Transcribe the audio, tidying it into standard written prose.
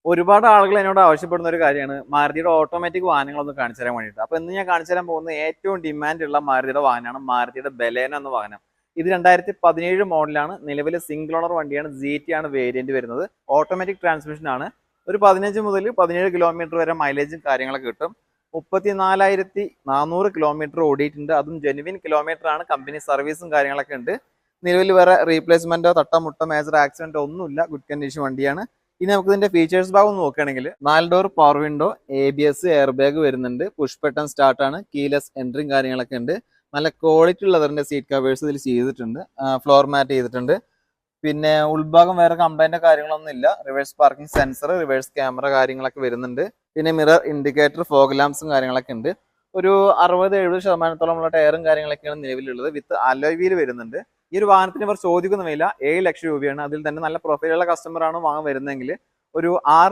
ഒരുപാട് ആളുകൾ എന്നോട് ആവശ്യപ്പെടുന്ന ഒരു കാര്യമാണ് മാരുതിയുടെ ഓട്ടോമാറ്റിക് വാഹനങ്ങളൊന്ന് കാണിച്ചു തരാൻ വേണ്ടിയിട്ട്. അപ്പോൾ ഇന്ന് ഞാൻ കാണിച്ചു തരാൻ പോകുന്ന ഏറ്റവും ഡിമാൻഡ് ഉള്ള മാരുതിയുടെ വാഹനമാണ് മാരുതിയുടെ ബലേനോ എന്ന വാഹനം. ഇത് 2017 മോഡലാണ്. നിലവിൽ സിംഗിൾ ഓണർ വണ്ടിയാണ്. GT ആണ് വേരിയന്റ് വരുന്നത്. ഓട്ടോമാറ്റിക് ട്രാൻസ്മിഷൻ ആണ്. ഒരു 15 മുതൽ 17 കിലോമീറ്റർ വരെ മൈലേജും കാര്യങ്ങളൊക്കെ കിട്ടും. 34,400 കിലോമീറ്റർ ഓടിയിട്ടുണ്ട്. അതും ജെനുവിൻ കിലോമീറ്റർ ആണ്. കമ്പനി സർവീസും കാര്യങ്ങളൊക്കെ ഉണ്ട്. നിലവിൽ വേറെ റീപ്ലേസ്മെന്റോ തട്ടമുട്ടോ മേജർ ആക്സിഡന്റോ ഒന്നുമില്ല. ഗുഡ് കണ്ടീഷൻ വണ്ടിയാണ്. ഇനി നമുക്ക് ഇതിന്റെ ഫീച്ചേഴ്സ് ഭാഗം നോക്കുകയാണെങ്കിൽ 4 door power window, ABS, air bag വരുന്നുണ്ട്. പുഷ് ബട്ടൺ സ്റ്റാർട്ട് ആണ്. കീലെസ് എൻട്രിയും കാര്യങ്ങളൊക്കെ ഉണ്ട്. നല്ല ക്വാളിറ്റി ഉള്ളതിന്റെ സീറ്റ് കവേഴ്സ് ഇതിൽ ചെയ്തിട്ടുണ്ട്. ഫ്ലോർ മാറ്റ് ചെയ്തിട്ടുണ്ട്. പിന്നെ ഉൾഭാഗം വേറെ കംപ്ലൈന്റോ കാര്യങ്ങളൊന്നും ഇല്ല. Reverse parking sensor, reverse camera കാര്യങ്ങളൊക്കെ വരുന്നുണ്ട്. പിന്നെ മിറർ ഇൻഡിക്കേറ്റർ, ഫോഗ് ലാംപ്സും കാര്യങ്ങളൊക്കെ ഉണ്ട്. ഒരു 60-70% ടയറും കാര്യങ്ങളൊക്കെയാണ് നിലവിലുള്ളത്. വിത്ത് അലോയ് വീൽ വരുന്നുണ്ട്. ഈ ഒരു വാഹനത്തിന് ഇവർ ചോദിക്കുന്ന വില 7 ലക്ഷം രൂപയാണ്. അതിൽ തന്നെ നല്ല പ്രൊഫൈലുള്ള കസ്റ്റമർ ആണ് വാങ്ങാൻ വരുന്നതെങ്കിൽ ഒരു 6